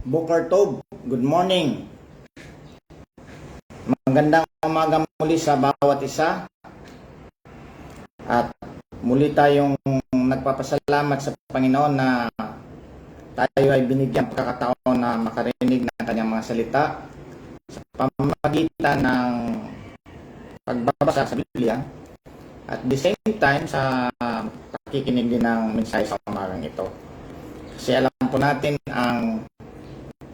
Boker Tov, good morning. Magandang umaga muli sa bawat isa. At muli tayong nagpapasalamat sa Panginoon na tayo ay binigyan pagkakataon na makarinig ng kanyang mga salita sa pamamagitan ng pagbabasa sa Biblia at the same time sa pakikinig din ng mensahe sa umagang ito. Kasi alam po natin ang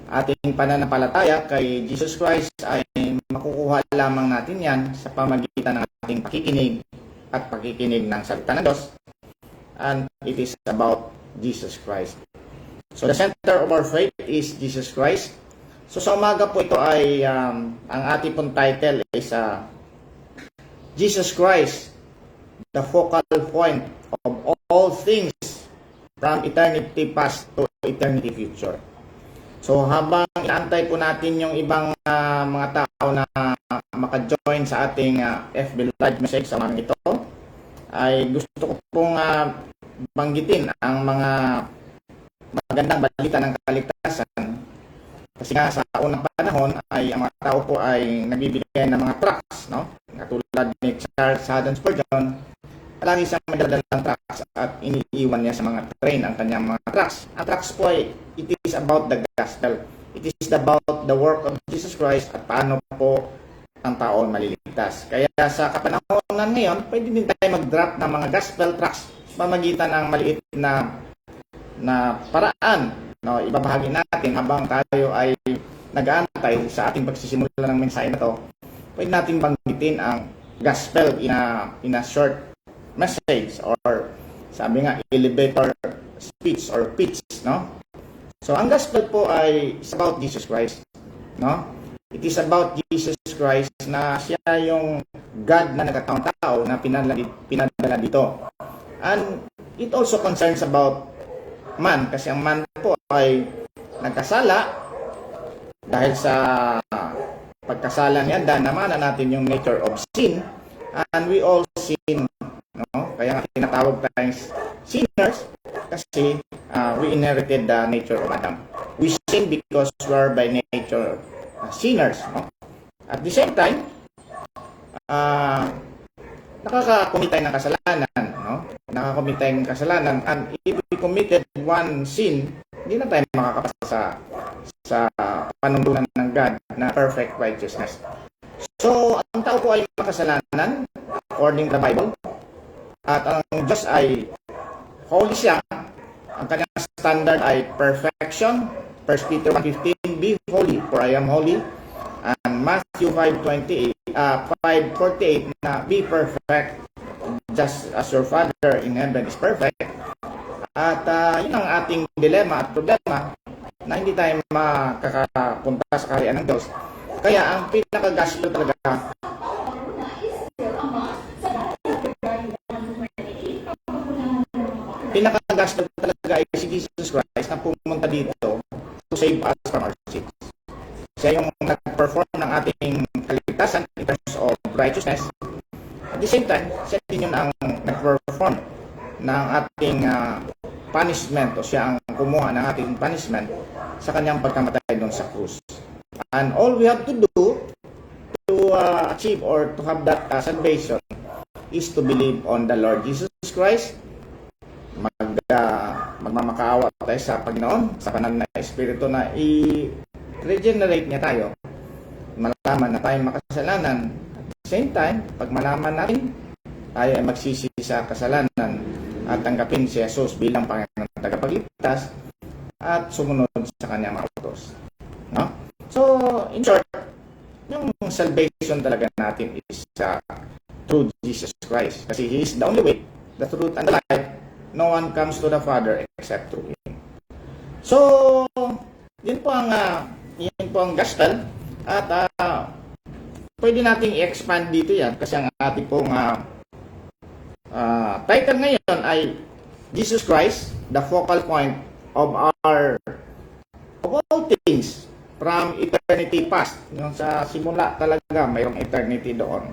ating pananampalataya kay Jesus Christ ay makukuha lamang natin yan sa pamamagitan ng ating pakikinig at pakikinig ng salita ng Diyos, and it is about Jesus Christ. So the center of our faith is Jesus Christ. So sa umaga po ito ay ang ating pong title is Jesus Christ, the focal point of all things from eternity past to eternity future. So habang inaantay po natin yung ibang mga tao na maka-join sa ating FB Live message sa mga ito, ay gusto ko pong banggitin ang mga magandang balita ng kaligtasan. Kasi nga sa unang panahon ay ang mga tao po ay nagbibigay ng mga tracts, no? Katulad ni Charles Haddon Spurgeon, lagi siyang madadala ng tracts at iniiwan niya sa mga train ang kanyang mga tracts. Ang tracts po ay it is about the gospel. It is about the work of Jesus Christ at paano po ang tao maliligtas. Kaya sa kapanahonan ngayon, pwede din tayo mag-drop ng mga gospel tracts pamagitan ng maliit na paraan. No, ibabahagi natin habang tayo ay nag-aantay sa ating pagsisimula ng mensahe na to. Pwede natin banggitin ang gospel in a short message, or sabi nga elevator speech or pitch, no? So ang gospel po ay is about Jesus Christ, no? It is about Jesus Christ na siya yung God na nagkataong tao na pinadala dito. And it also concerns about man, kasi ang man po ay nagkasala dahil sa pagkasala niya, namanan natin yung nature of sin, and we all sin, no? Kaya nga tinatawag tayong sinners kasi we inherited the nature of Adam. We sin because we are by nature sinners, no? At the same time, nakakakumit tayo ng kasalanan, no? Nakakumit tayo ng kasalanan, and if we committed one sin, hindi na tayo makakapasa sa panuntunan ng God na perfect righteousness. So, ang tao po ay makasalanan according to the Bible, at ang Diyos ay holy siya. Ang kanyang standard ay perfection. 1 Peter 1:15, be holy for I am holy. And Matthew 5:48 na be perfect just as your Father in heaven is perfect. At yun ang ating dilema at problema, na hindi tayo makakapunta sa kaharian ng Diyos. Kaya ang pinaka-gospel talaga ay si Jesus Christ na pumunta dito to save us from our sins. Siya yung nag-perform ng ating kaligtasan in terms of righteousness. At the same time, siya din yung ang nag-perform ng ating punishment, o siya ang kumuha ng ating punishment sa kanyang pagkamatay doon sa krus. And all we have to do to achieve or to have that salvation is to believe on the Lord Jesus Christ. Magmamakaawa tayo sa Panginoon sa banal na Espiritu na i-regenerate niya tayo, malaman na tayong makasalanan. At the same time, pag malaman natin, tayo ay magsisi sa kasalanan at tanggapin si Jesus bilang Panginoon at tagapagligtas at sumunod sa kanyang mga utos, no? So, in short, yung salvation talaga natin is through Jesus Christ, kasi He is the only way, the truth, and the life. No one comes to the Father except through Him. So, yun po ang gospel, at pwede nating i-expand dito yan, kasi ang ating pong title ngayon ay Jesus Christ, the focal point of all things from eternity past. Yung sa simula talaga, mayroong eternity doon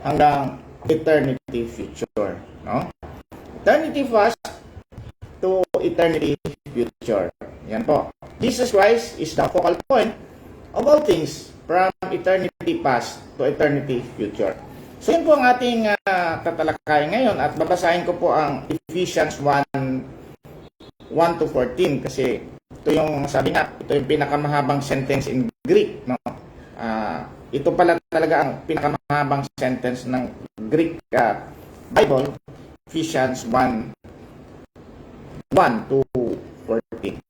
hanggang eternity future, no? Eternity past to eternity future. Yan po. Jesus Christ is the focal point of all things from eternity past to eternity future. So yun po ang ating tatalakayin ngayon at babasahin ko po ang Ephesians 1:1 to 14 kasi ito yung sabi nga, ito yung pinakamahabang sentence in Greek, no? Ito pala talaga ang pinakamahabang sentence ng Greek Bible, Ephesians 1:1 to 14.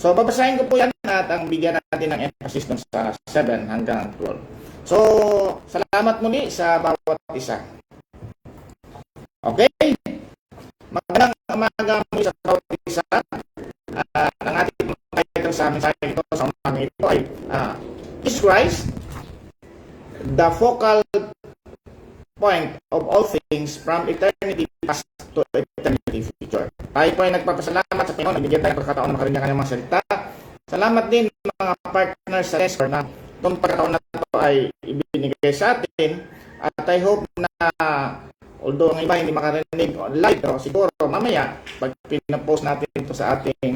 So babasahin ko po yan at ang bigyan natin ng emphasis dun sa 7 hanggang 12. So salamat muli sa bawat isa. Okay? Magandang umaga muli sa bawat isa. Ang ating title sa mensahe ito sa umaga ito ay Jesus Christ, the focal point of all things from eternity past to eternity future. Tayo po ay nagpapasalamat sa Panginoon. Ibigyan tayo ng pagkataon na makarinig ang kanyang mga salita. Salamat din mga partners sa Lesser na itong pagkataon na ito ay ibinigay sa atin. At I hope na although ang iba hindi makarinig live, pero siguro mamaya pag pinapost natin ito sa ating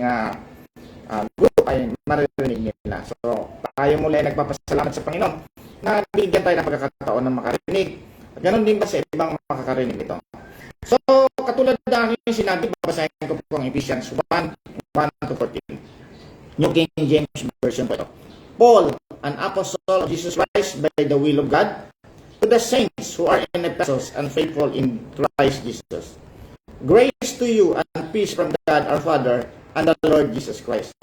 group ay maririnig nila. So tayo muli nagpapasalamat sa Panginoon na bigyan tayo ng pagkakataon na makarinig. Ganon din ba sa ibang makakarinig ito? So, katulad na aking sinabi, babasahin ko po ang Ephesians 1:1 to 14. New King James Version po ito. Paul, an apostle of Jesus Christ by the will of God, to the saints who are in Ephesus and faithful in Christ Jesus. Grace to you and peace from God our Father and the Lord Jesus Christ.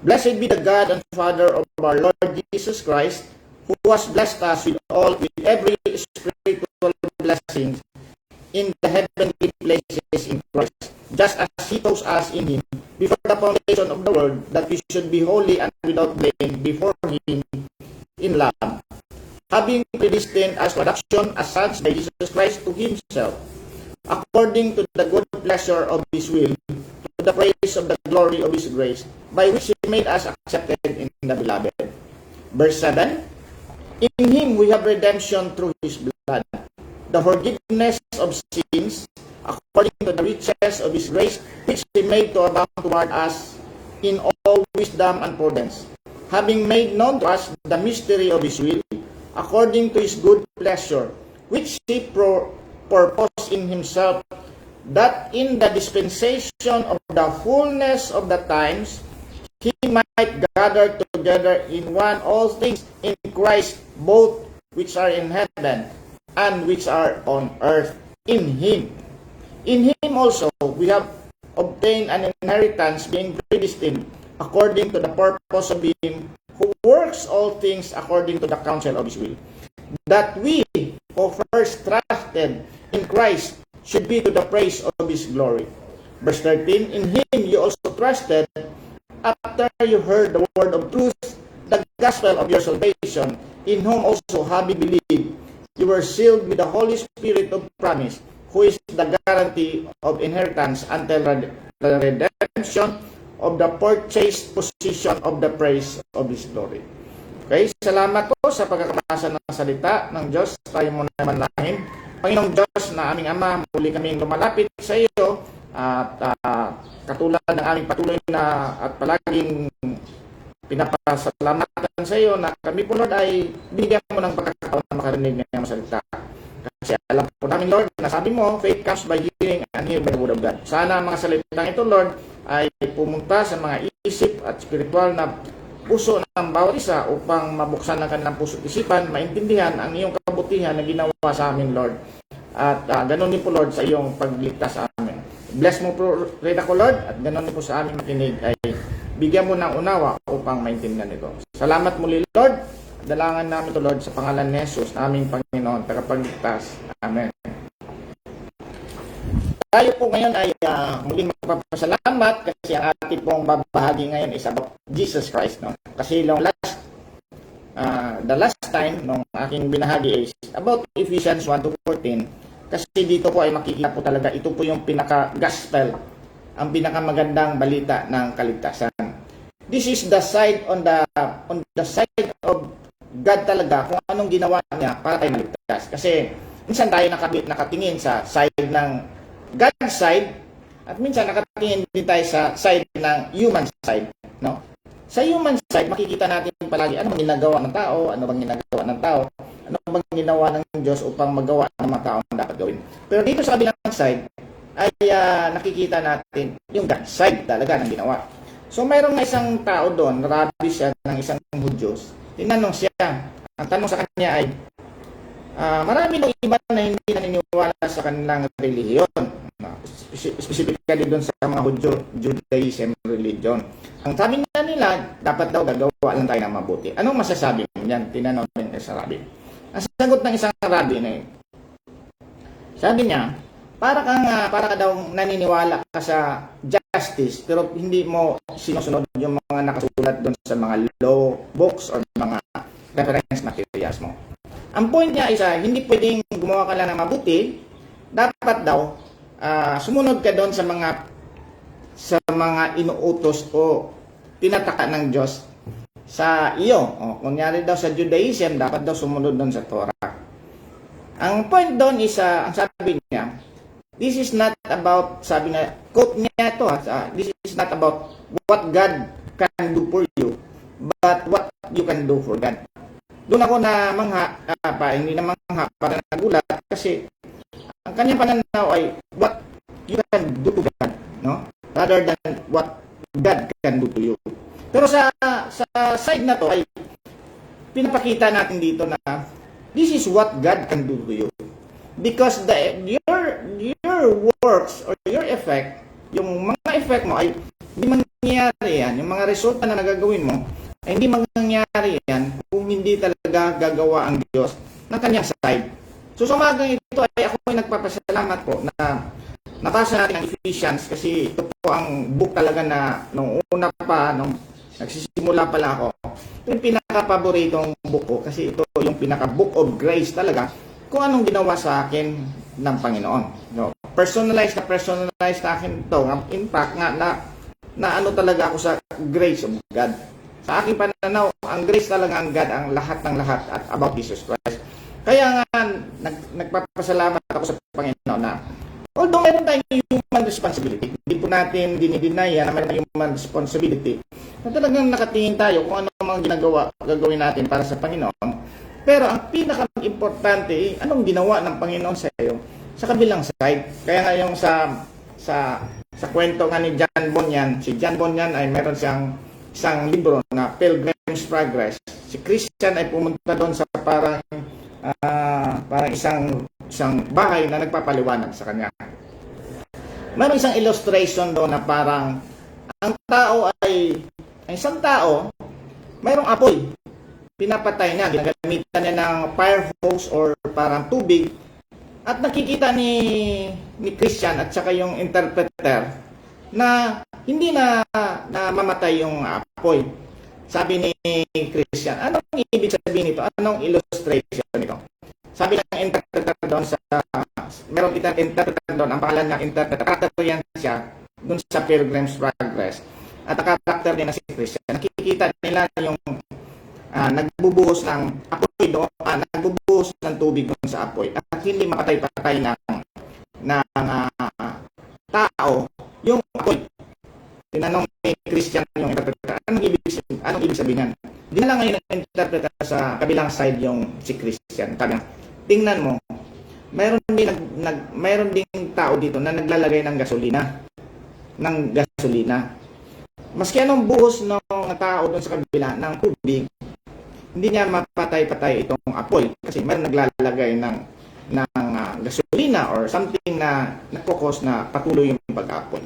Blessed be the God and Father of our Lord Jesus Christ, who has blessed us with every spiritual blessing in the heavenly places in Christ, just as He chose us in Him before the foundation of the world, that we should be holy and without blame before Him in love, having predestined us to adoption as sons by Jesus Christ to Himself, according to the good pleasure of His will, to the praise of the glory of His grace, by which He made us accepted in the Beloved. Verse 7, in Him we have redemption through His blood, the forgiveness of sins, according to the riches of His grace, which He made to abound toward us in all wisdom and prudence, having made known to us the mystery of His will, according to His good pleasure, which He purposed in Himself, that in the dispensation of the fullness of the times, He might gather together in one all things in Christ, both which are in heaven and which are on earth, in Him. In Him also we have obtained an inheritance, being predestined according to the purpose of Him who works all things according to the counsel of His will, that we who first trusted in Christ should be to the praise of His glory. Verse 13, in Him you also trusted, after you heard the word of truth, the gospel of your salvation, in whom also having believed, you were sealed with the Holy Spirit of promise, who is the guarantee of inheritance until the redemption of the purchased possession of the praise of His glory. Okay, salamat po sa pagkakabasa ng salita ng Diyos. Tayo muna manalangin. Panginoong Diyos na aming Ama, muli kaming lumalapit sa iyo at katulad ng aming patuloy na at palaging pinapasalamatan sa iyo na kami po Lord ay binigyan mo ng pagkakataon na makarinig ng salita. Kasi alam po namin Lord na sabi mo, faith comes by hearing and hearing by the word of God. Sana ang mga salitang ito Lord ay pumunta sa mga isip at spiritual na puso ng bawat isa upang mabuksan ng kanilang puso at isipan, maintindihan ang iyong kabutihan na ginawa sa amin Lord. At ganoon din po Lord sa iyong pagligtas sa amin. Bless mo po rin ako Lord at ganoon din po sa aming makinig ay bigyan mo ng unawa upang maintindihan ito. Salamat muli Lord. Dalangan namin ito Lord sa pangalan ni Jesus na aming Panginoon, tagapagligtas. Amen. Tayo po ngayon ay muling magpapasalamat kasi ang ating pong babahagi ngayon is about Jesus Christ. No? Kasi the last time nung aking binahagi is about Ephesians 1:14 kasi dito po ay makikita po talaga ito po yung pinaka-gospel, ang pinakamagandang balita ng kaligtasan. This is the side on the side of God talaga kung anong ginawa niya para tayo maligtas. Kasi minsan tayo nakatingin sa side ng God's side at minsan nakatingin din tayo sa side ng human side, no? Sa human side, makikita natin palagi ano bang ginagawa ng tao, ano bang ginagawa ng tao, ano bang ginawa ng Diyos upang magawa ng mga tao ang dapat gawin. Pero dito sa kabilang side, ay nakikita natin yung God side talaga ng ginawa. So mayroong isang tao doon, rabbi siya ng isang Hudyos. Tinanong siya, ang tanong sa kanya ay, marami ng iba na hindi naniniwala sa kanilang relihiyon. Specifically doon sa mga Hudyo, Judaism religion. Ang sabi nila, dapat daw gagawa lang tayo ng mabuti. Anong masasabi mo yan? Tinanong ng isang rabbi. Ang sagot ng isang rabbi na sabi niya, para ka daw naniniwala ka sa justice pero hindi mo sinusunod yung mga nakasulat doon sa mga law books or mga reference materials mo. Ang point niya is hindi pwedeng gumawa ka lang ng mabuti, dapat daw sumunod ka doon sa mga inuutos o tinataka ng Diyos sa iyo. O, kunyari daw sa Judaism, dapat daw sumunod doon sa Torah. Ang point doon is, ang sabi niya, this is not about, sabi na, quote niya ito, this is not about what God can do for you, but what you can do for God. Doon ako na hindi na mangha, para nagulat, kasi ang kanyang pananaw ay what you can do to God, no? Rather than what God can do to you. Pero sa side na to ay pinapakita natin dito na this is what God can do to you. Because your works or your effect, yung mga effect mo ay hindi mangyayari yan. Yung mga resulta na nagagawin mo ay hindi mangyayari yan kung hindi talaga gagawa ang Diyos ng kanyang side. So sa umagang ito ay ako ay nagpapasalamat po na nabasa natin ang Ephesians kasi ito po ang book talaga na nung una pa, nung nagsisimula pala ako, ito yung pinaka-paboritong book ko kasi ito yung pinaka-book of grace talaga kung anong ginawa sa akin ng Panginoon. No? Personalized na akin ito. In fact, na ano talaga ako sa grace of God. Sa aking pananaw, ang grace talaga ang God, ang lahat ng lahat at about Jesus Christ. Kaya nga, nagpapasalamat ako sa Panginoon na although meron tayong human responsibility, hindi po natin dinideny na meron tayong human responsibility, na talagang nakatingin tayo kung ano mga gagawin natin para sa Panginoon. Pero ang pinaka-importante, anong ginawa ng Panginoon sa iyo sa kabilang side. Kaya nga yung sa kwento nga ni John Bunyan, si John Bunyan ay meron siyang isang libro na Pilgrim's Progress. Si Christian ay pumunta doon sa parang isang bahay na nagpapaliwanag sa kanya. Mayroon isang illustration doon na parang ang isang tao, mayroong apoy. Pinapatay niya, ginagamitan niya ng fire hose or parang tubig. At nakikita ni Christian at saka yung interpreter na hindi na mamatay yung apoy. Sabi ni Christian, anong ibig sabihin nito? Anong illustration nito? Sabi ng interpreter doon meron itang interpreter doon, ang pangalan ng interpreter, karakter yan siya doon sa Pilgrim's Progress. At ang karakter din na si Christian, nakikita nila yung nagbubuhos ng apoy doon, nagbubuhos ng tubig doon sa apoy at hindi mapatay-patay ng tao yung apoy. Tinanong ni Christian yung interpreter, anong ibig sabihin yan? Dinala ngayon ng interpreter sa kabilang side yung si Christian. Sabi, tingnan mo, mayroon ding tao dito na naglalagay ng gasolina. Maski anong buhos ng tao doon sa kabila ng tubig, hindi niya mapatay-patay itong apoy kasi mayroon naglalagay ng gasolina or something na nagkukos na patuloy yung pag-apoy.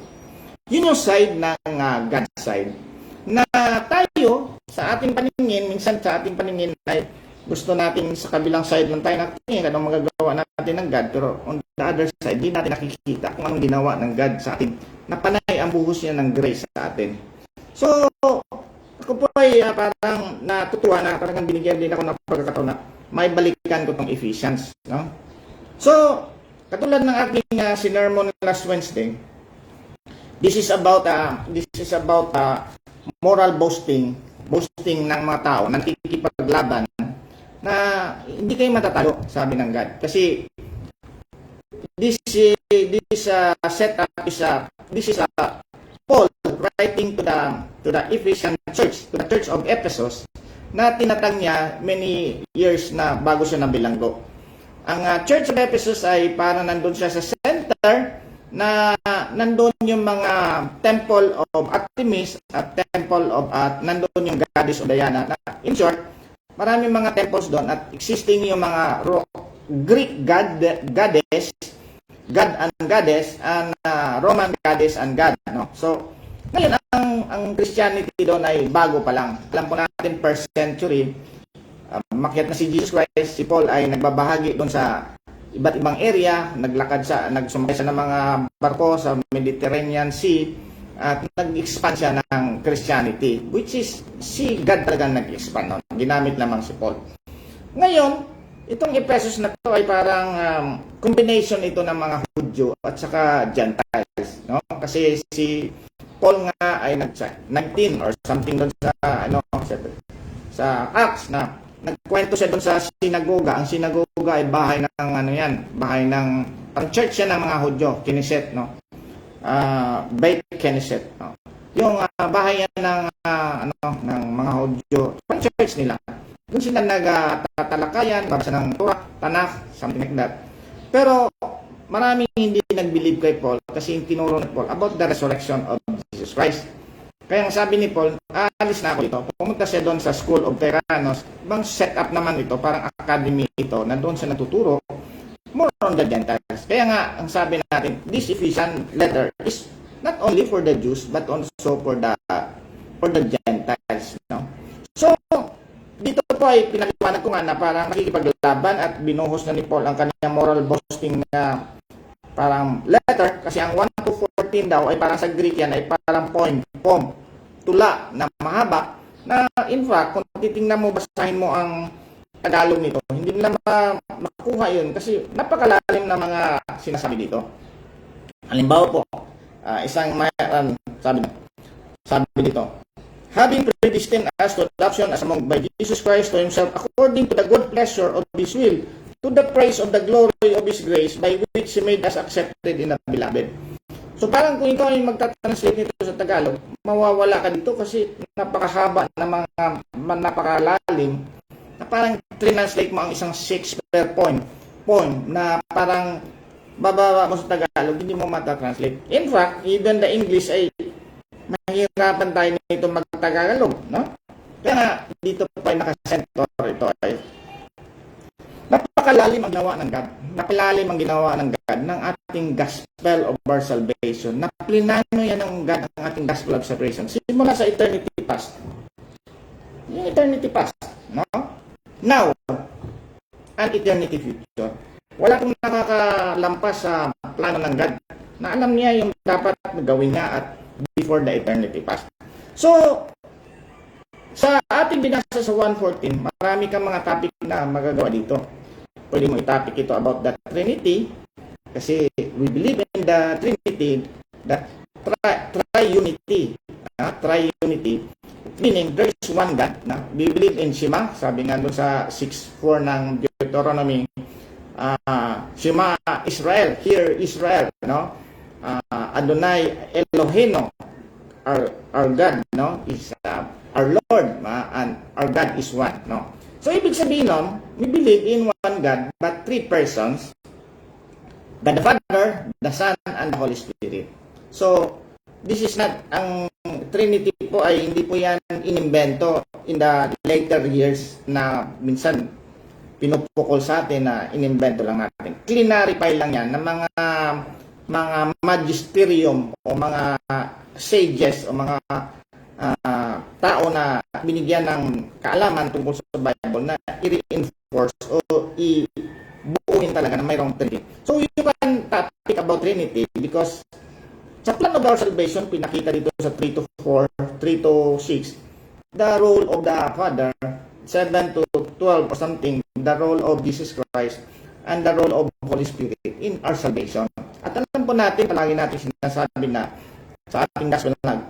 Yun yung side ng God side. Na tayo, sa ating paningin, minsan sa ating paningin ay gusto natin sa kabilang side lang tayo natin anong magagawa natin ng God. Pero on the other side, hindi natin nakikita kung anong ginawa ng God sa atin. Napanay ang buhos niya ng grace sa atin. So, ako po ay parang natutuwa na parang binigyan din ako ng pagkakataon na may balikan ko tong Ephesians. No? So, katulad ng aking sinermon last Wednesday, this is about moral boasting ng mga tao, nakikipaglaban na hindi kayo matatalo, sabi ng God. Kasi this setup is Paul writing to the Ephesian church, to the church of Ephesus, na tinatag niya many years na bago siya nabilanggo. Ang Church of Ephesus ay parang nandun siya sa center, na nandun yung mga temple of Artemis at temple of nandun yung goddess of Diana. In short, maraming mga temples doon at existing yung mga Greek goddess, God and goddess, and Roman goddess and God. No? So, ngayon, ang Christianity doon ay bago pa lang. Alam po natin, first century, makiat na si Jesus Christ, si Paul ay nagbabahagi doon sa iba't ibang area, nagsumakay siya ng mga barko sa Mediterranean Sea, at nag-expand siya ng Christianity, which is si God talagang nag-expand noon. Ginamit lamang si Paul. Ngayon, itong Ephesus na to ay parang combination ito ng mga Hudyo at saka Gentiles, no? Kasi si Paul nga ay nag-19 or something doon sa Acts na nagkwento siya doon sa sinagoga. Ang sinagoga ay bahay ng bahay ng church siya ng mga Hudyo, Knesset, no? Beit Knesset, no? Yung bahay yan ng mga Hudyo, pang church nila. Doon sila nagtatalakayan, babasa ng Torah, Tanakh, something like that. Pero maraming hindi nag-believe kay Paul kasi tinuro ni Paul about the resurrection of Jesus Christ. Kaya ang sabi ni Paul, alis na ako dito. Pumunta siya doon sa School of Tyrannus. Ibang setup naman ito, parang academy ito, na doon siya natuturo more on the Gentiles. Kaya nga, ang sabi natin, this Ephesian letter is not only for the Jews, but also for the Gentiles. No? So, dito po ay pinaliwanag ko nga na parang nakikipaglaban at binuhos na ni Paul ang kanyang moral boasting na parang letter, kasi ang 1 to 14 daw ay parang sa Greek yan ay parang tula na mahaba, na in fact kung titingnan mo, basahin mo ang Tagalog nito, hindi nila makuha yun kasi napakalalim na mga sinasabi dito. Halimbawa po, sabi dito, having predestined us to adoption as among by Jesus Christ to Himself according to the good pleasure of His will, to the praise of the glory of His grace, by which He made us accepted in the Beloved. So parang kung ikaw ay magtatranslate nito sa Tagalog, mawawala ka dito kasi napakahaba na napakalalim, na parang translate mo ang isang Shakespeare poem na parang bababa mo sa Tagalog, hindi mo matatranslate. In fact, even the English ay mahirapan tayo nito mag-Tagalog, no? Kaya nga, dito pa ay nakasentor ito ay napakalalim ang ginawa ng God. Napakalalim ang ginawa ng God ng ating gospel of our salvation. Naplinano yan ng God ang ating gospel of salvation. Simula sa eternity past. Yung eternity past, no? Now, and eternity future. Wala kong nakakalampas sa plano ng God na alam niya yung dapat gawin niya at before the eternity past. So, sa ating binasa sa 1:14, marami kang mga topic na magagawa dito. Pwede mo i-topic ito about the Trinity kasi we believe in the Trinity, the triunity. Triunity, meaning there is one God. We believe in Shema, sabi nga doon sa 6:4 ng Deuteronomy, Shema Israel, hear Israel, no? Adonai Eloheno, our God, no, is our Lord, and our God is one, no. So ibig sabihin nun, we believe in one God but three persons, God the Father, the Son, and the Holy Spirit. So this is not, ang Trinity po ay hindi po yan inimbento in the later years na minsan pinupukol sa atin na inimbento lang natin. Clarify lang yan ng mga magisterium o mga sages o mga tao na binigyan ng kaalaman tungkol sa Bible na i-reinforce o ibuuin talaga na mayroong Trinity. So you can topic about Trinity because sa plan of our salvation, pinakita dito sa 3 to 4, 3 to 6, the role of the Father, 7 to 12 or something, the role of Jesus Christ, and the role of Holy Spirit in our salvation. At alam po natin, palagi natin sinasabi na sa ating gospel na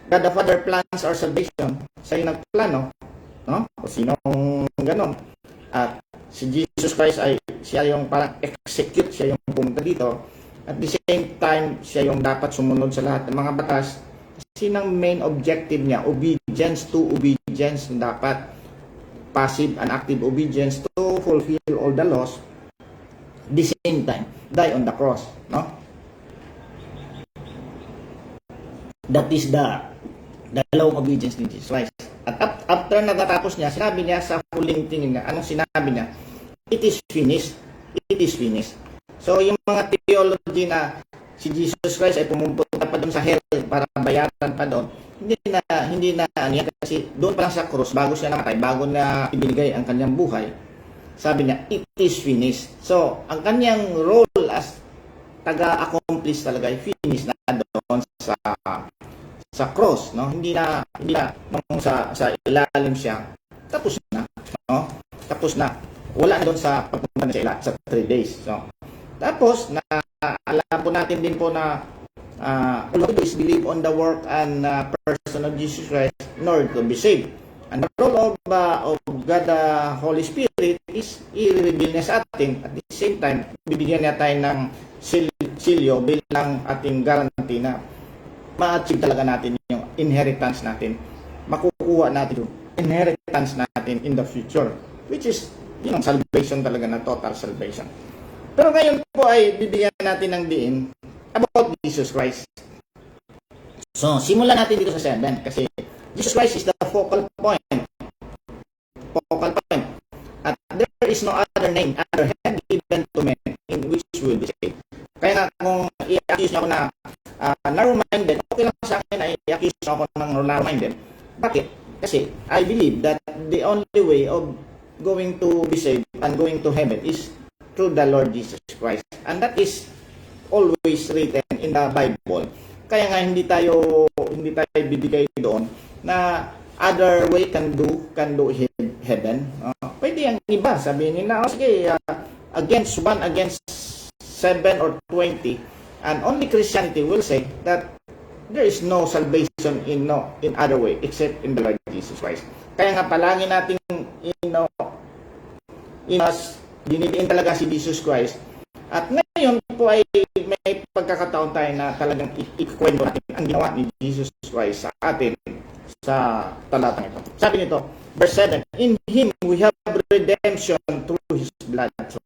God the Father plans our salvation. Siya yung nagplano, no? O sinong ganon. At si Jesus Christ ay siya yung parang execute, siya yung pumunta dito. At the same time, siya yung dapat sumunod sa lahat ng mga batas Kasi ang main objective niya, obedience to obedience, dapat passive and active obedience to fulfill all the laws, the same time, die on the cross, no? That is the law of obedience ni Jesus Christ. At after natatapos niya, sinabi niya sa huling tingin niya, anong sinabi niya? It is finished. It is finished. So, yung mga theology na si Jesus Christ ay pumunta pa doon sa hell para bayaran pa doon, hindi na niya, kasi doon pa lang sa cross, bago siya namatay, bago na ibinigay ang kanyang buhay, sabi niya, it is finished. So, ang kanyang role as taga-accomplish talaga ay finish na doon sa cross, no? Hindi na nung sa ilalim siya, tapos na, no? Tapos na. Wala na doon sa pagpunta na sa 3 days. So, tapos na alam po natin din po na all of this believe on the work and person of Jesus Christ in order to be saved. And the role of God the Holy Spirit is i-reveal niya sa atin. At the same time, bibigyan niya tayo ng silyo bilang ating guarantee na ma-achieve talaga natin yung inheritance natin. Makukuha natin yung inheritance natin in the future, which is yung salvation talaga na total salvation. Pero ngayon po ay bibigyan natin ng diin about Jesus Christ. So, simulan natin dito sa 7 kasi Jesus Christ is the focal point. Focal point. At there is no other name under heaven given to men in which we will be saved. Kaya nga kung i-accuse niyo ako na narrow-minded, okay lang sa akin na i-accuse niyo ako ng narrow-minded. Bakit? Kasi I believe that the only way of going to be saved and going to heaven is through the Lord Jesus Christ. And that is always written in the Bible. Kaya nga hindi tayo bibigay doon na other way can do heaven. Pwede ang iba, sabihin nila, sige, against 1, against 7 or 20, and only Christianity will say that there is no salvation in other way except in the Lord Jesus Christ. Kaya nga palagi natin dinidiin talaga si Jesus Christ. At ngayon po ay may pagkakataon tayo na talagang ikwento natin ang ginawa ni Jesus Christ sa atin sa talatang ito. Sabi nito, verse 7, in Him we have redemption through His blood. So,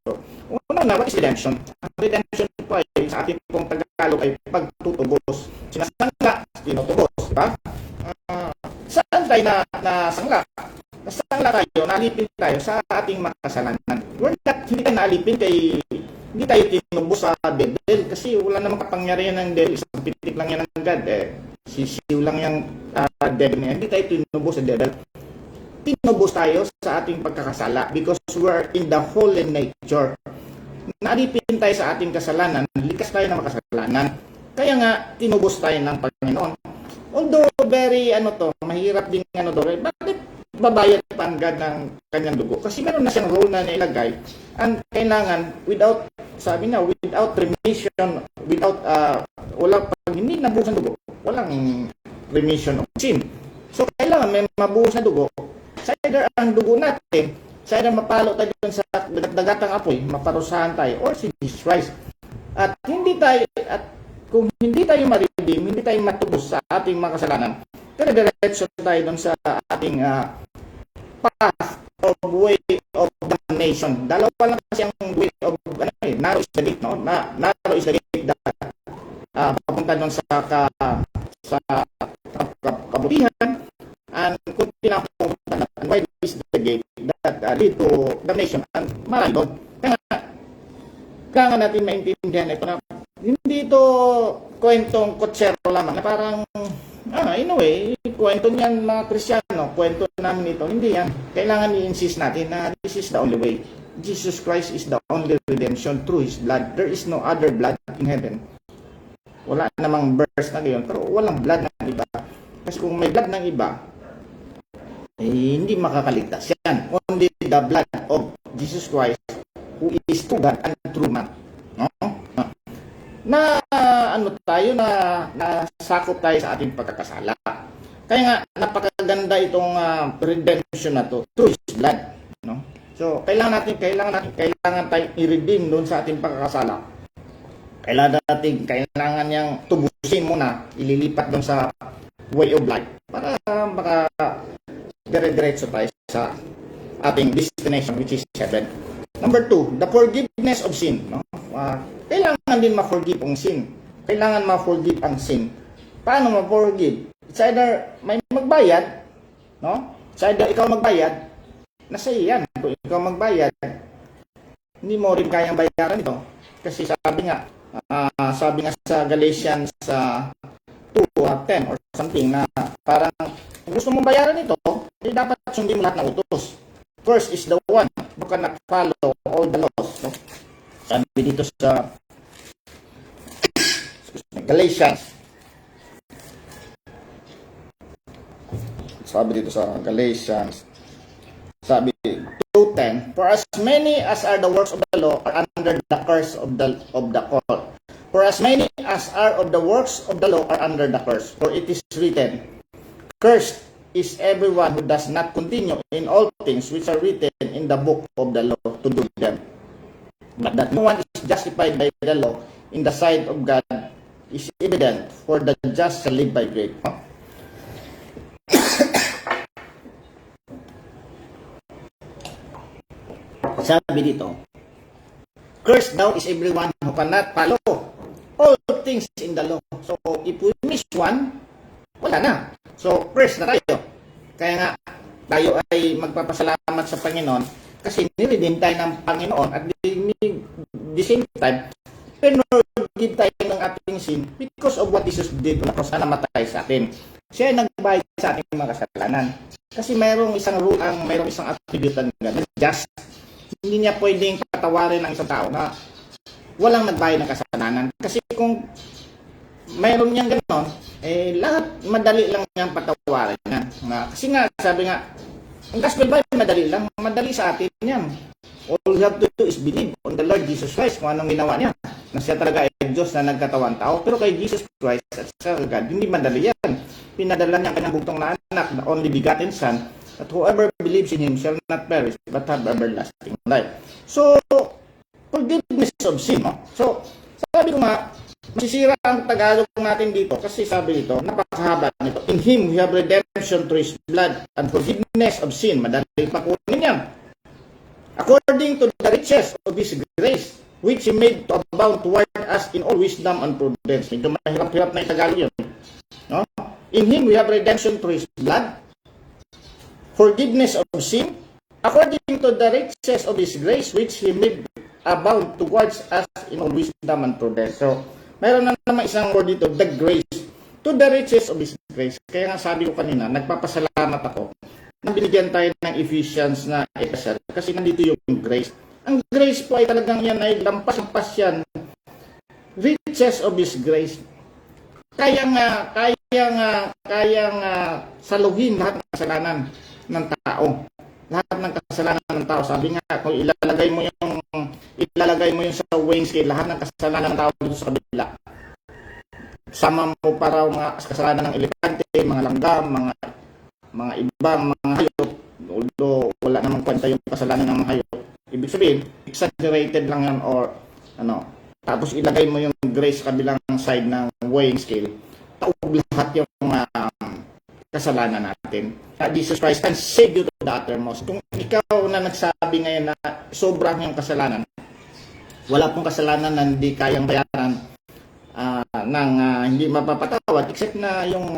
una, what is redemption? Ang redemption po ay sa ating pong Tagalog ay pagtutubos. Sinasangla, tinutubos. Diba? Saan tayo nasangla? Nasangla tayo, nalipin tayo sa ating makasalanan. Hindi tayo nalipin hindi tayo tinubos sa devil kasi wala namang kapangyarihan ng devil. Isang pitik lang yan ng God. Sisiw lang yung devil niya. Hindi tayo tinubos sa devil. Tinubos tayo sa ating pagkakasala because we are in the holy nature. Nalipin tayo sa ating kasalanan. Likas tayo ng makasalanan. Kaya nga, tinubos tayo ng Panginoon. Although very mahirap din bakit babayad pa ang God ng kanyang dugo? Kasi meron na siyang rule na nailagay. And kailangan, without remission, pag hindi nabuhos ng dugo, walang remission of sin. So, kailangan may mabuhos na dugo. Sa either ang dugo natin, sa either mapalo tayo dun sa dagatang apoy, maparusahan tayo, or si Jesus Christ. At kung hindi tayo ma-redeem, hindi tayo matubos sa ating mga kasalanan, pero diretso tayo dun sa ating path of way of damnation. Dalawa lang kasi ang way of narrow is the gate, no? Narrow is the gate that papunta dun sa kabutihan, and kung pinapunta na, and wide is the gate that lead to damnation, and marami doon. Kaya natin maintindihan ito na hindi ito kwentong kotsero lamang na parang in a way, kwento niyan mga Kristiyano, kwento namin ito. Hindi yan. Kailangan i-insist natin na this is the only way. Jesus Christ is the only redemption through His blood. There is no other blood in heaven. Wala namang verse na gayon, pero walang blood ng iba. Kasi kung may blood ng iba, hindi makakaligtas yan. Only the blood of Jesus Christ, who is true God and true man. No? Nasakop tayo sa ating pagkakasala. Kaya nga, napakaganda itong redemption na to through His blood. No? So, kailangan tayong i-redeem doon sa ating pagkakasala. Kailangan niyang tubusin muna, ililipat doon sa way of life para baka dire-diretso tayo sa ating destination, which is heaven. Number 2, the forgiveness of sin. No? Kailangan din ma-forgive ang sin. Kailangan ma-forgive ang sin. Paano ma-forgive? It's either may magbayad, no? It's either ikaw magbayad, nasa iyo yan. Kung ikaw magbayad, hindi mo rin kayang bayaran ito. Kasi sabi nga sa Galatians 2:10 or something na parang kung gusto mong bayaran ito, dapat sundin mo lahat ng utos. First is the one who cannot follow all the laws. No? Sabi dito sa Galatians. Sabi 2:10, for as many as are the works of the law are under the curse of the law. For as many as are of the works of the law are under the curse. For it is written, cursed is everyone who does not continue in all things which are written in the book of the law to do them. But that no one is justified by the law in the sight of God is evident, for the just shall live by faith. Sabi dito, cursed now is everyone who cannot follow all things in the law. So, if we miss one, wala na. So, cursed na tayo. Kaya nga, tayo ay magpapasalamat sa Panginoon kasi niredeem tayo ng Panginoon at the same time, pinurgive tayo ng ating sin because of what Jesus did on the cross na namatay sa atin. Siya ay nagbayad sa ating mga kasalanan. Kasi mayroong isang attribute na just. Hindi niya pwedeng patawarin ng isang tao na walang nagbayad ng kasalanan. Kasi kung mayroon niyang gano'n, lahat madali lang niyang patawarin yan. Kasi nga, sabi nga, ang gospel ba, madali sa atin yan. All you have to do is believe on the Lord Jesus Christ kung anong ginawa niya. Na siya talaga ay Diyos na nagkatawan tao. Pero kay Jesus Christ at sa God, hindi madali yan. Pinadala niya ang kanyang bugtong na anak, the only begotten Son, that whoever believes in Him shall not perish, but have everlasting life. So, forgiveness of sin. No? So, sabi ko nga, masisira ang Tagalog natin dito kasi sabi dito, napakahaba nito. In Him we have redemption through His blood and forgiveness of sin. Madali pa kunin yan. According to the riches of His grace, which He made to abound toward us in all wisdom and prudence. Medyo mahirap-hirap na yung Tagalog yun. No? In Him we have redemption through His blood, forgiveness of sin, according to the riches of His grace, which He made abound towards us in all wisdom and prudence. So, mayroon na naman isang word dito, the grace, to the riches of His grace. Kaya nga sabi ko kanina, nagpapasalamat ako na binigyan tayo ng Ephesians na epistle kasi nandito yung grace. Ang grace po ay talagang yan ay lampas-lampas yan. Riches of His grace. Kaya saluhin lahat ng kasalanan ng tao. Lahat ng kasalanan ng tao. Sabi nga, kung ilalagay mo yung sa weighing scale, lahat ng kasalanan ng tao dito sa kabila. Sama mo para mga kasalanan ng elepante, mga langgam, mga ibang mga hayop. Although wala namang kwenta yung kasalanan ng mga hayop. Ibig sabihin, exaggerated lang yan or tapos ilagay mo yung grace sa kabilang side ng weighing scale. Taob lahat yung kasalanan natin. Jesus Christ can save you to the uttermost. Kung ikaw na nagsabi ngayon na sobrang yung kasalanan, wala pong kasalanan na hindi kayang bayaran hindi mapapatawad except na yung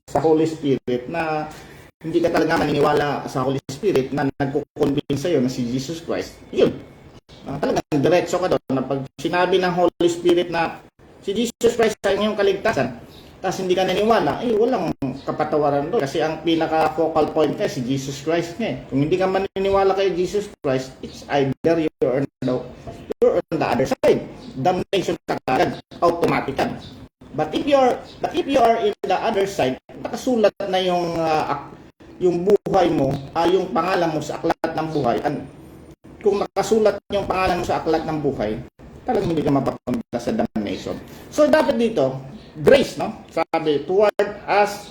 sa Holy Spirit na hindi ka talaga maniniwala sa Holy Spirit na nagkukonvince sa'yo na si Jesus Christ. Yun. Talagang diretso ka doon na pag sinabi ng Holy Spirit na si Jesus Christ sa inyong kaligtasan, tapos hindi ka naniniwala, walang kapatawaran doon. Kasi ang pinaka-focal point ka si Jesus Christ nga. Kung hindi ka maniniwala kay Jesus Christ, it's either you're on the other side. Damnation ka agad, automatic. But if you are in the other side, nakasulat na yung buhay mo, yung pangalan mo sa aklat ng buhay. Kung nakasulat yung pangalan mo sa aklat ng buhay, talagang hindi ka mapapunta sa damnation. So dapat dito, grace, no? Sabi, toward us,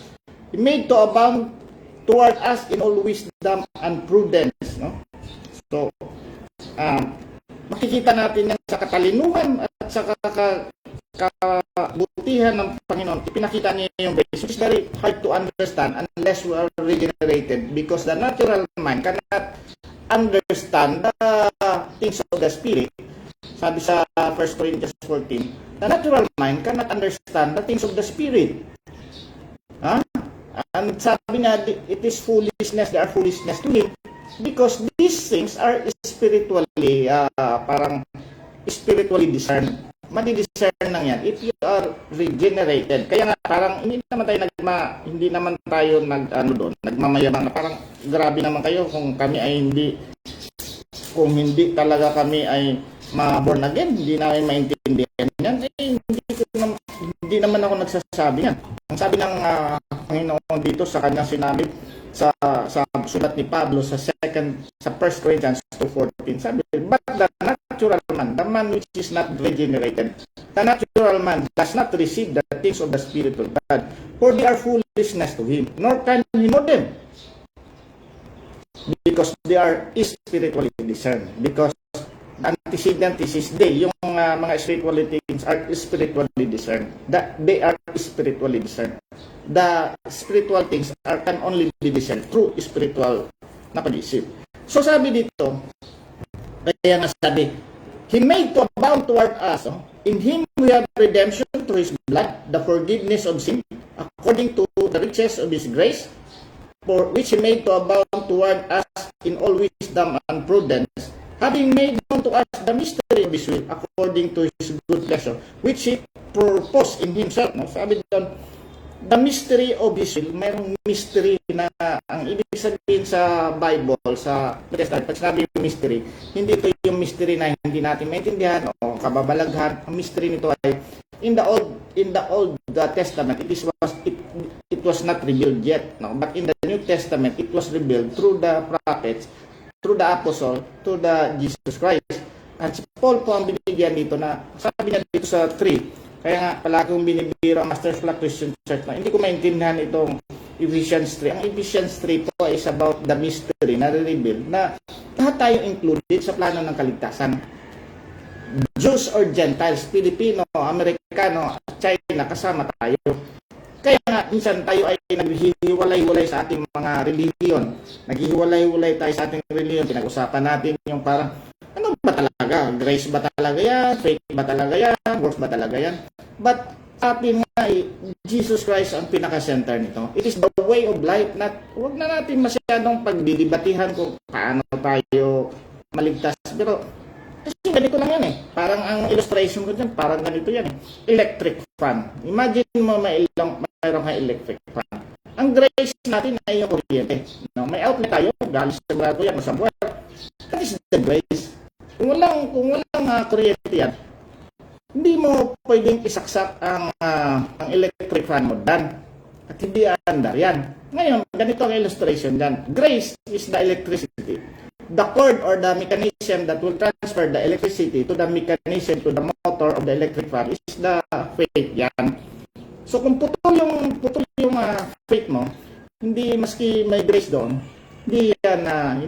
made to abound toward us in all wisdom and prudence, no? So, makikita natin yan sa katalinuhan at sa kabutihan ng Panginoon, ipinakita niya yung grace, which is very hard to understand unless we are regenerated, because the natural mind cannot understand the things of the Spirit. Sabi sa 1 Corinthians 14, the natural mind cannot understand the things of the Spirit. And sabi niya, it is foolishness, they are foolishness to him, because these things are spiritually, parang spiritually discerned. Madi-discern lang yan if you are regenerated. Kaya nga parang hindi naman tayo nagmamayabang na parang grabe naman kayo kung kami ay kung hindi talaga kami ay ma-born again, hindi namin maintindihan yan. Hindi naman ako nagsasabi yan. Ang sabi ng Panginoon dito sa kanyang sinabi sa sulat ni Pablo sa 1 Corinthians 2:14, sabi, but the natural man, the man which is not regenerated, the natural man does not receive the things of the Spirit of God, for they are foolishness to him, nor can he know them, because they are spiritually discerned. Because the antecedent is they, yung mga spiritual things are spiritually discerned. That they are spiritually discerned. The spiritual things can only be discerned through spiritual na pag-isip. So sabi dito, kaya nga sabi, He made to abound toward us. In Him we have redemption through His blood, the forgiveness of sin, according to the riches of His grace, for which He made to abound toward us in all wisdom and prudence, having made known to us the mystery of His will, according to His good pleasure, which He purposed in Himself. No? Sabi doon, the mystery of His will, mayroong mystery na ang ibig sabihin sa Bible, sa Testament, pag sinabi yung mystery, hindi ito yung mystery na hindi natin maintindihan o kababalaghan. Ang mystery nito ay in the Old Testament, it was not revealed yet, no? But in the New Testament, it was revealed through the prophets, through the apostle, through the Jesus Christ. At si Paul po ang binigyan dito na, sabi niya dito sa 3, kaya nga palagi kong binibiro ang Master's Flag Christian Church na hindi ko maintindihan itong Ephesians 3. Ang Ephesians 3 po is about the mystery na reveal na lahat tayo included sa plano ng kaligtasan. Jews or Gentiles, Pilipino, Amerikano, China, kasama tayo. Kaya nga, minsan tayo ay naghihiwalay-walay sa ating mga religion. Naghihiwalay-walay tayo sa ating religion. Pinag-usapan natin yung parang, ano ba talaga? Grace ba talaga yan? Faith ba talaga yan? Works ba talaga yan? But sa atin nga, Jesus Christ ang pinaka-center nito. It is the way of life. Huwag na natin masyadong pagdidibatihan kung paano tayo maligtas. Pero, kasi ganito lang yan eh. Parang ang illustration ko dyan, parang ganito yan eh. Electric fan. Imagine mo mayroong kang electric fan. Ang grace natin ay yung kuryente. No? May outlet tayo, galing sa braso yan, sa buwan. That is the grace. Kung walang kuryente yan, hindi mo pwedeng isaksak ang electric fan mo dan. At hindi andar yan. Ngayon, ganito ang illustration dyan. Grace is the electricity. The cord or the mechanism that will transfer the electricity to the mechanism, to the motor of the electric fan is the faith yan. So kung putol yung faith mo, hindi maski may grace doon, hindi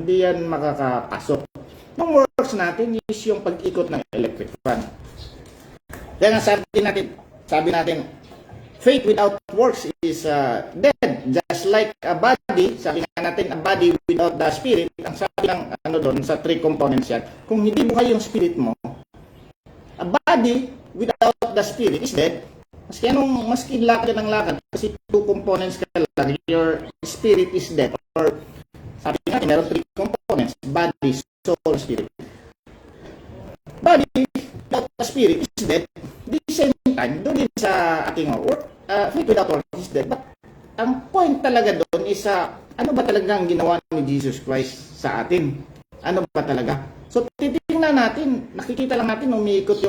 yan makakapasok. Ang works natin is yung pag-ikot ng electric fan. Kaya nga sabi natin, faith without works is dead. Just like a body, sabi nga natin, a body without the spirit, ang sabi ng doon, sa 3 components yan, kung hindi buhay yung spirit mo, a body without the spirit is dead. Maski lakad ng lakad, kasi 2 components ka lang, your spirit is dead. Or, sabi nga, meron 3 components, body, soul, spirit. Body without the spirit is dead. At the same time, doon din sa ating work, faith without works is dead. But ang point talaga doon is ano ba talaga ang ginawa ni Jesus Christ sa atin? Ano ba talaga? So titingnan natin, nakikita lang natin umiikot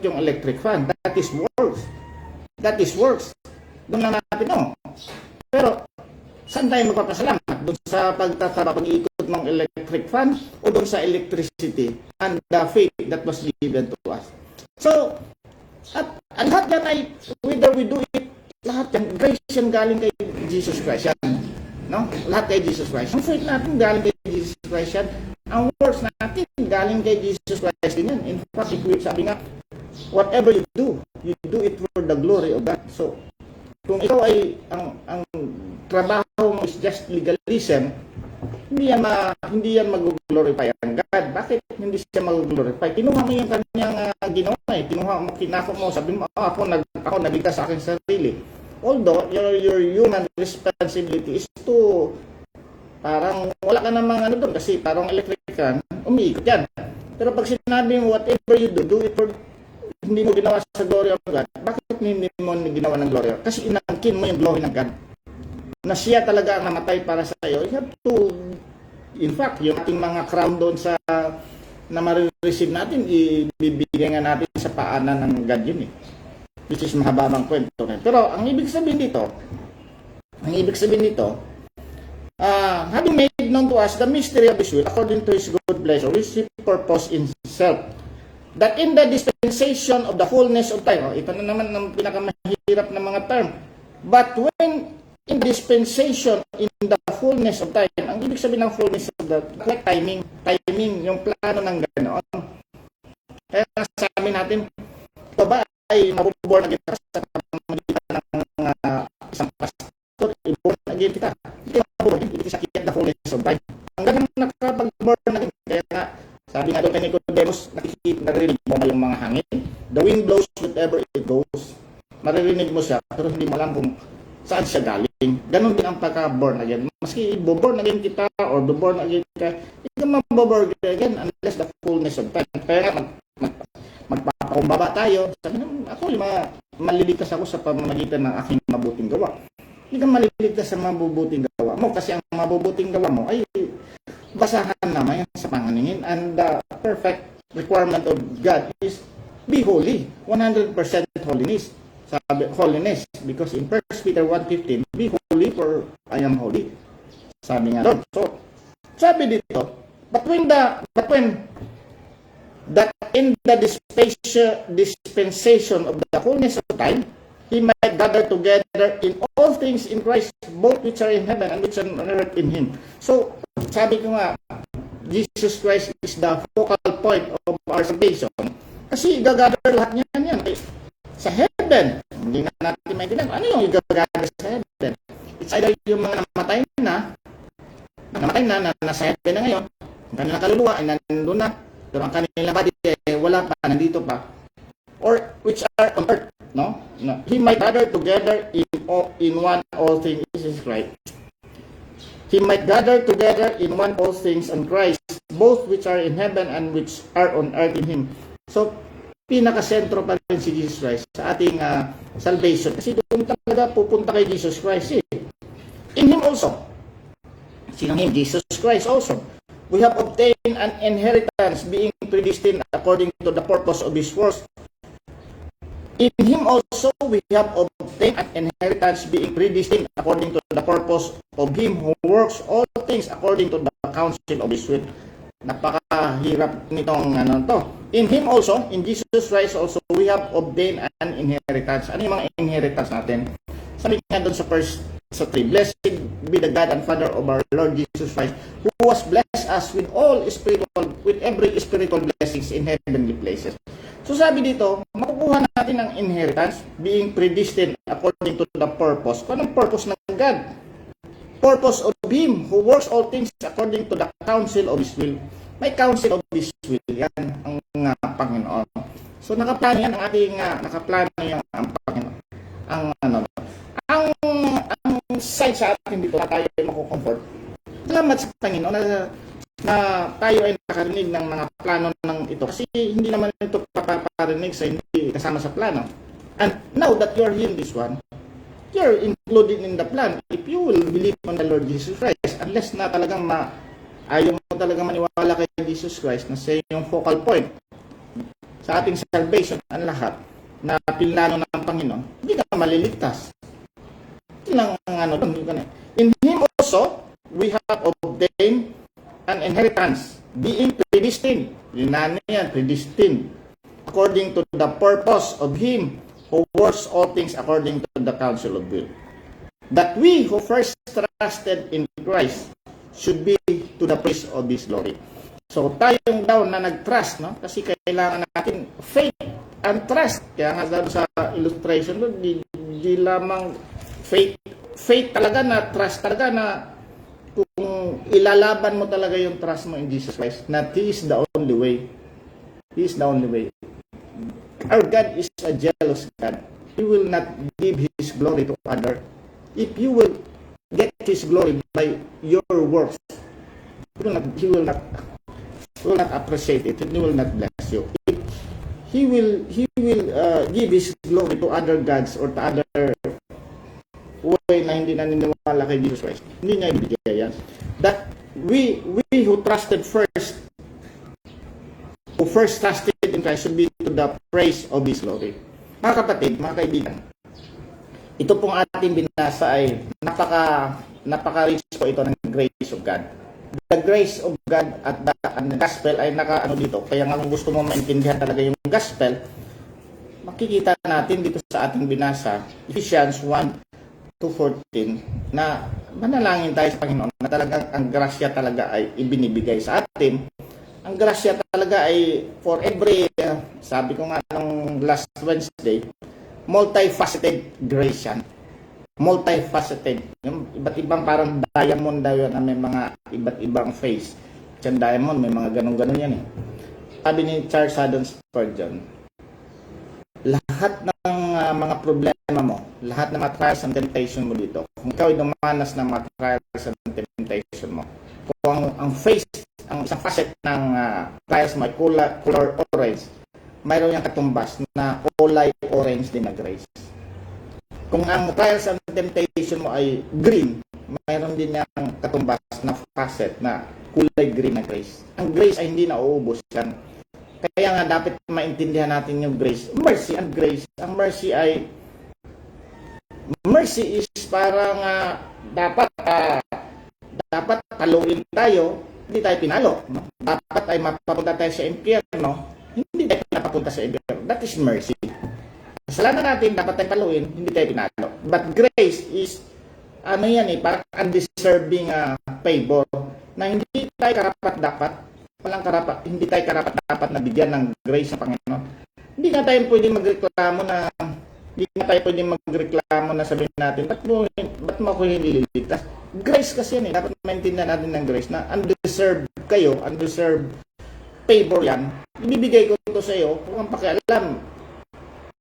yung electric fan. That is works. That is works. Doon lang natin, no? Pero saan tayo magpapasalamat? Doon sa pag-iikot ng electric fan o doon sa electricity and the faith that was given to us? So, at lahat yan ay, whether we do it, lahat yan, grace yan galing kay Jesus Christ yan. No? Lahat kay Jesus Christ. Ang faith natin galing kay Jesus Christ yan. Ang works natin galing kay Jesus Christ din yan. In fact, sabi nga, whatever you do it for the glory of God. So, kung ikaw ay, ang trabaho mo is just legalism, hindi yan mag-glorify ang God. Bakit hindi siya mag-glorify? Kinuha mo yung kanyang ginawa eh. Kinuha mo, kinako mo, sabi mo, ako nabigkas sa aking sarili. Although, your human responsibility is to, parang wala ka namang doon, kasi parang electric umiikot yan. Pero pag sinabi mo, whatever you do it for, hindi mo ginawa sa glory of God. Bakit hindi mo ginawa ng glory of God? Kasi inangkin mo yung glory ng God. Na siya talaga ang namatay para sa iyo. You have to, in fact, yung ating mga crown doon sa na ma-receive natin, ibibigay nga natin sa paanan ng God yun eh. Which is mahabang kwento. Pero ang ibig sabihin dito, having made known to us the mystery of His will according to His good pleasure, which He purpose in Himself, that in the dispensation of the fullness of time, ito na naman ang pinakamahirap na mga term, but when in dispensation in the fullness of time, ang ibig sabihin ng fullness of the timing, yung plano ng ganoon. Kaya sabi natin, ito ba ay mabuborn again kita sa pamamagitan ng isang pastor, i-born again kita. Hindi mabuborn, hindi sa kiyat the fullness of time. Ang ganang nakapag-born again, kaya nga, sabi nga doon kay Nicodemus, naririnig mo ba yung mga hangin? The wind blows wherever it goes. Maririnig mo siya, pero hindi mo alam kung saan siya galing. Ganon din ang pagka-born again. Maski i-born again kita or born again ka, hindi ka maboborn again unless the fullness of time. Kaya nga, magpapakumbaba tayo. Sabi na, ako yung maliligtas ako sa pamamagitan ng aking mabuting gawa. Hindi ka maliligtas sa mabubuting gawa mo kasi ang mabubuting gawa mo ay basahan naman sa panganingin. And the perfect requirement of God is be holy. 100% holiness. Holiness, because in 1 Peter 1:15, be holy for I am holy. Sabi nga doon. So, sabi dito, but when that in the dispensation of the fullness of time, He might gather together in all things in Christ, both which are in heaven and which are on earth in Him. So, sabi ko nga, Jesus Christ is the focal point of our salvation. Kasi igagather lahat niyan sa heaven. Hindi na natin maintindihan. Ano yung igagather sa heaven? It's either yung mga namatay na nasa heaven na ngayon, ang kanilang kaluluwa ay nandun na, pero ang kanilang body wala pa, nandito pa. Or which are on earth, no? He might gather together in one all things. This is right. He might gather together in one all things on Christ, both which are in heaven and which are on earth in Him. So, pinakasentro pa rin si Jesus Christ sa ating salvation. Kasi doon talaga pupunta kay Jesus Christ eh. In Him also. Sino Him? Jesus Christ also. We have obtained an inheritance being predestined according to the purpose of His works. In Him also we have obtained an inheritance being predestined according to the purpose of Him who works all things according to the counsel of His will. Napakahirap nitong to. In Him also, in Jesus Christ also, we have obtained an inheritance. Ano yung mga inheritance natin? Sabi nga doon sa first 3, Blessed be the God and Father of our Lord Jesus Christ, who has blessed us with every spiritual blessings in heavenly places. So sabi dito, makukuha natin ang inheritance being predestined according to the purpose. Anong purpose ng God? Purpose of Him who works all things according to the counsel of His will. May counsel of His will. Yan ang Panginoon. So nakaplano yan ang ating nakaplano yan ang Panginoon. Ang side sa atin dito na tayo ay makukomfort. Salamat sa Panginoon na tayo ay nakarinig ng mga plano ng ito. Kasi hindi naman ito papaparinig sa hindi kasama sa plano. And now that you're hearing this one, you're included in the plan if you will believe on the Lord Jesus Christ. Unless na talagang ayaw mo talagang maniwala kay Jesus Christ na siya yung focal point sa ating salvation ang lahat na pinlano ng Panginoon, hindi ka maliligtas. Ito lang ang In Him also, we have obtained an inheritance, being predestined. Yun na yan, predestined. According to the purpose of Him who works all things according to the counsel of will. That we who first trusted in Christ should be to the praise of His glory. So tayong daw na nag-trust, no? Kasi kailangan natin faith and trust. Kaya nga daw sa illustration doon, di lamang faith talaga na trust talaga na kung ilalaban mo talaga yung trust mo in Jesus Christ, na He is the only way. He is the only way. Our God is a jealous God. He will not give His glory to other. If you will get His glory by your works, He will not appreciate it. He will not bless you. If He will give His glory to other gods or to other way na hindi naniniwala kay Jesus Christ. Hindi niya ibigay yan. That we who trusted first, who first trusted in Christ, should be to the praise of His glory. Mga kapatid, mga kaibigan, ito pong ating binasa ay napaka-rich po ito ng grace of God. The grace of God at the gospel ay naka-ano dito. Kaya nga kung gusto mo maintindihan talaga yung gospel, makikita natin dito sa ating binasa, Ephesians 1:14, na manalangin tayo sa Panginoon na talagang ang grasya talaga ay ibinibigay sa atin. Ang grasya talaga ay for every, sabi ko nga nung last Wednesday, multifaceted grace yan. Multifaceted. Yung iba't ibang parang diamond daw yan na may mga iba't ibang face. Yung diamond, may mga ganun-ganun yan eh. Sabi ni Charles Haddon Spurgeon, lahat ng mga problema mo, lahat ng mga trials and temptation mo dito, kung ikaw ay dumanas ng mga trials and temptation mo, kung ang face, ang isang facet ng trials mo ay color orange, mayroon yung katumbas na kulay orange din na grace. Kung ang trials and temptation mo ay green, mayroon din yung katumbas na facet na kulay green na grace. Ang grace ay hindi nauubos yan. Kaya nga dapat maintindihan natin yung grace. Mercy and grace. Ang mercy is parang dapat paluin tayo, hindi tayo pinalo. No? Dapat ay mapapunta tayo sa impyerno, hindi tayo pinapapunta sa impyerno. That is mercy. Kasalanan natin, dapat tayo paluin, hindi tayo pinalo. But grace is, parang undeserving favor na hindi tayo karapat-dapat. Hindi tayo karapat-dapat na bigyan ng grace ng Panginoon. Hindi nga tayo pwedeng magreklamo na sabihin natin, ba't mo ako hindi liligtas? Grace kasi yan eh. Dapat maintindihan natin ng grace na undeserved kayo, undeserved favor yan. Ibibigay ko ito sa iyo kung ang pakialam.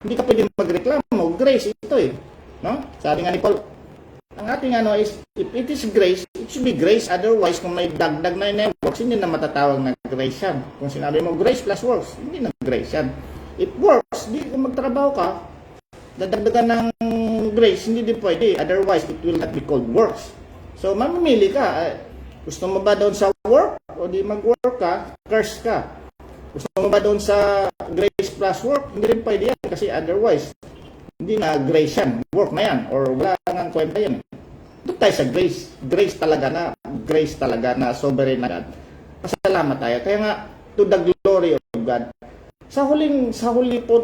Hindi ka pwedeng magreklamo. Grace ito eh. No? Sabi nga ni Paul, ang ating is, if it is grace, it should be grace. Otherwise, kung may dagdag na works, hindi na matatawag na grace yan. Kung sinabi mo grace plus works, hindi na grace yan. If works, kung magtrabaho ka, dadagdagan ng grace, hindi din pwede. Otherwise, it will not be called works. So, mamimili ka. Gusto mo ba doon sa work? O di mag-work ka, curse ka. Gusto mo ba doon sa grace plus work? Hindi rin pwede yan. Kasi otherwise, hindi na grace yan. Work na yan. Or wala nga kwenta yan. Doon tayo sa grace. Grace talaga na sovereign na God. Pasalamat tayo. Kaya nga, to the glory of God. Sa huli po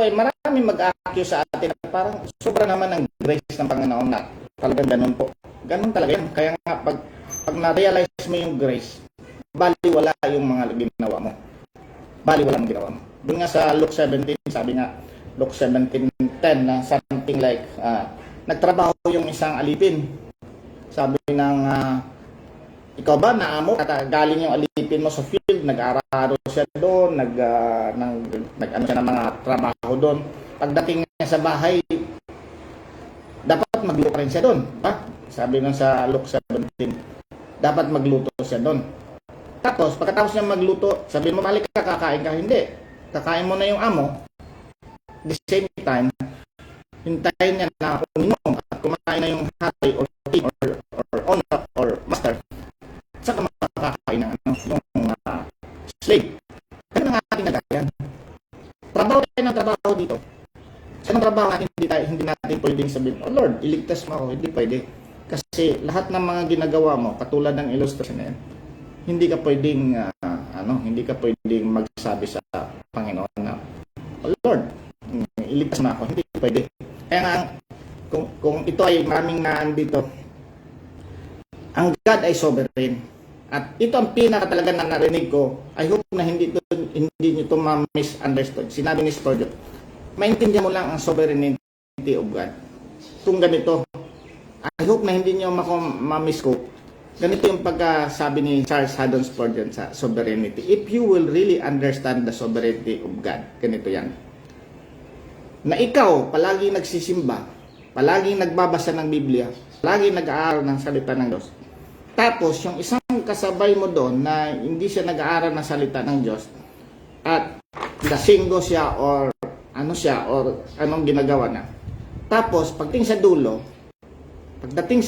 ay maraming mag-accuse sa atin. Parang sobra naman ng grace ng Panginoon na talagang ganun po. Ganun talaga yan. Kaya nga, pag na-realize mo yung grace, baliwala yung mga ginawa mo. Baliwala ang ginawa mo. Doon nga sa Luke 17, sabi nga, Luke 17:10 na something like, nagtrabaho yung isang alipin. Sabi ng, ikaw ba, naamo, galing yung alipin mo sa field, nag-araro siya doon, nag-ano siya ng mga trabaho doon. Pagdating niya sa bahay, dapat magluto rin siya doon. Sabi nga sa Luke 17, dapat magluto siya doon. Tapos, pagkatapos niya magluto, sabi mo, mali ka, kakain ka, hindi. Kakain mo na yung amo, the same time, hintayin niya na uminom at kumain na yung hari or king or owner or master, saka makakain ng yung slave. Kaya nga ating nagayan. Trabaho tayo ng trabaho dito. Sa trabaho natin, hindi natin pwedeng sabihin, oh Lord, iligtas mo ako. Hindi pwede. Kasi lahat ng mga ginagawa mo, katulad ng illustration na yan, hindi ka pwedeng magsabi sa Panginoon na, oh Lord, iligtas mo ako. Hindi pwede. Kaya nga, kung ito ay maraming naan dito, ang God ay sovereign. At ito ang pinaka talaga na narinig ko. I hope na hindi nyo ito ma-misunderstood. Sinabi ni Spurgeon, maintindihan mo lang ang sovereignty of God. Kung ganito, I hope na hindi nyo ma-misquote. Ganito yung pagkasabi ni Charles Haddon Spurgeon sa sovereignty. If you will really understand the sovereignty of God, ganito yan. Na ikaw, palagi nagsisimba, palagi nagbabasa ng Biblia, palagi nag-aaral ng salita ng Diyos. Tapos, yung isang kasabay mo doon na hindi siya nag-aaral ng salita ng Diyos at lasinggo siya or anong ginagawa na. Tapos, pagdating sa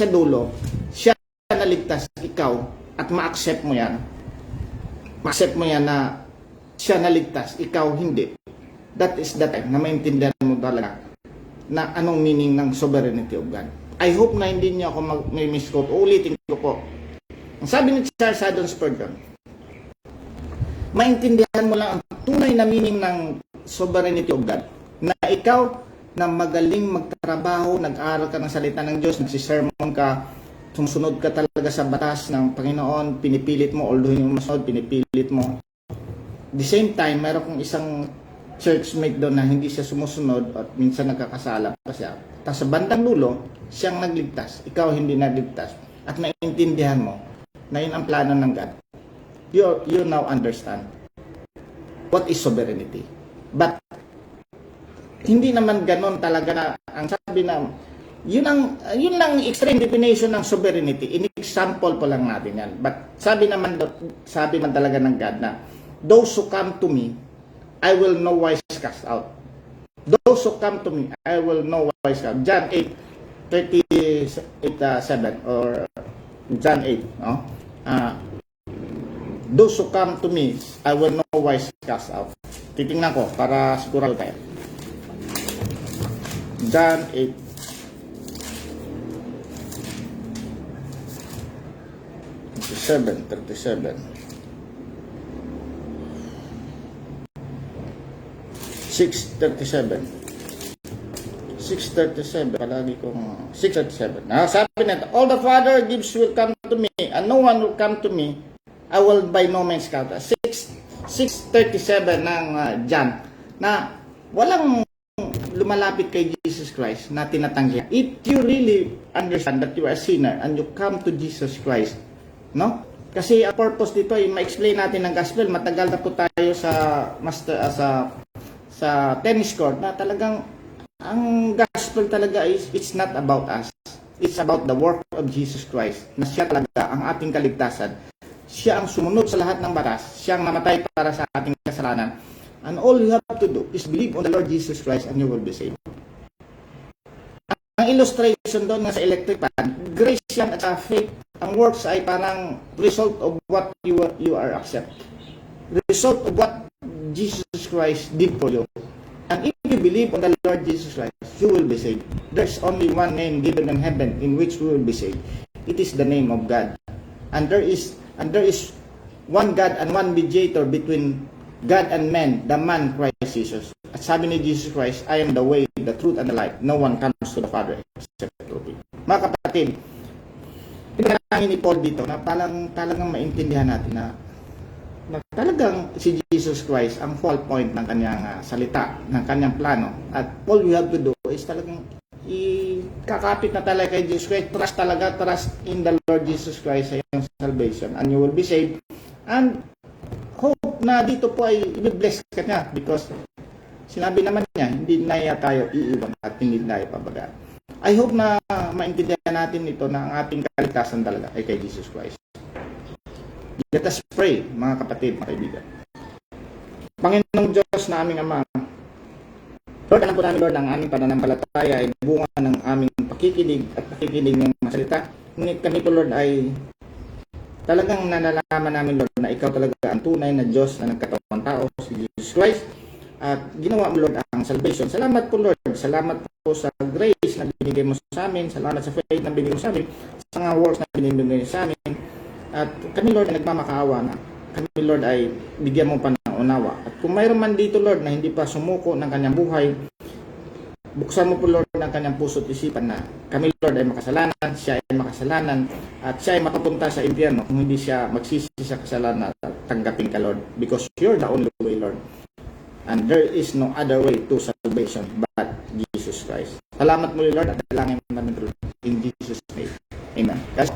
dulo, siya naligtas, ikaw, at ma-accept mo yan. Ma-accept mo yan na siya naligtas, ikaw hindi. That is the time na maintindihan mo talaga na anong meaning ng sovereignty of God. I hope na hindi niyo ako mag-misquote. Ulitin ko po. Ang sabi ni Charles Haddon Spurgeon, maintindihan mo lang ang tunay na meaning ng sovereignty of God. Na ikaw na magaling magtrabaho, nag-aaral ka ng salita ng Diyos, nagsisermon ka, sumusunod ka talaga sa batas ng Panginoon, pinipilit mo, although yung masunod, pinipilit mo. The same time, meron kong isang churchmate doon na hindi siya sumusunod at minsan nagkakasala pa siya. Tapos sa bandang dulo, siyang nagligtas, ikaw hindi nagligtas. At naiintindihan mo na yun ang plano ng God. You now understand what is sovereignty. But hindi naman ganon talaga na ang sabi na yun lang extreme definition ng sovereignty. In example po lang natin yan. But sabi man talaga ng God na those who come to me, I will no wise cast out. Those who come to me, I will no wise cast out. John 8:37 or John 8, no? Those who come to me, I will no wise cast out. Titingnan ko para sigurado tayo. John 8:37. 6:37 palagi kong 6:37. Sabi nito, all the Father gives will come to me, and no one will come to me, I will by no means count. 6:37 ng John, na walang lumalapit kay Jesus Christ na tinatanggi. If you really understand that you are a sinner and you come to Jesus Christ, no? Kasi ang purpose dito ay ma-explain natin ng gospel. Matagal na po tayo sa tennis court na talagang ang gospel talaga is it's not about us. It's about the work of Jesus Christ. Na siya talaga ang ating kaligtasan. Siya ang sumunod sa lahat ng batas. Siya ang namatay para sa ating kasalanan. And all you have to do is believe on the Lord Jesus Christ and you will be saved. Ang illustration doon nga sa electric fan, grace yan at faith. Ang works ay parang result of what you are accept. Result of what Jesus Christ did for you. And if you believe on the Lord Jesus Christ, you will be saved. There's only one name given in heaven in which we will be saved. It is the name of God. And there is one God and one mediator between God and man, the man Christ Jesus. At sabi ni Jesus Christ, I am the way, the truth, and the life. No one comes to the Father except through me. Mga kapatid, pinanangin ni Paul dito na talagang maintindihan natin na talagang si Jesus Christ ang focal point ng kanyang salita, ng kanyang plano. At all we have to do is talagang ikakapit na talaga kay Jesus Christ. Trust in the Lord Jesus Christ sa iyong salvation and you will be saved. And hope na dito po ay i-bless ka niya because sinabi naman niya, hindi na tayo iiwan at hindi na tayo pabagaan. I hope na maintindihan natin ito na ang ating kaligtasan talaga ay kay Jesus Christ. Let us pray, mga kapatid, mga kaibigan. Panginoong Diyos na aming Ama, Lord, alam po namin, Lord, ang aming pananampalataya ay bunga ng aming pakikinig at pakikinig ng mga salita. Ngunit kami po, Lord, ay talagang nalalaman namin, Lord, na ikaw talaga ang tunay na Diyos na nagkatawang tao, si Jesus Christ. At ginawa mo, Lord, ang salvation. Salamat po, Lord. Salamat po sa grace na binigay mo sa amin. Salamat sa faith na binigay mo sa amin. Sa mga works na binigay mo sa amin. At kami, Lord, ay nagmamakaawa na. Kami, Lord, ay bigyan mo pa ng unawa. At kung mayroon man dito, Lord, na hindi pa sumuko ng kanyang buhay, buksan mo po Lord ang kanyang puso at isipan na kami Lord ay makasalanan, siya ay makasalanan, at siya ay makapunta sa impyerno kung hindi siya magsisi sa kasalanan at tanggapin ka Lord, because you're the only way Lord. And there is no other way to salvation but Jesus Christ. Salamat muli Lord at dalangin namin Lord in Jesus' name. Amen. Guys,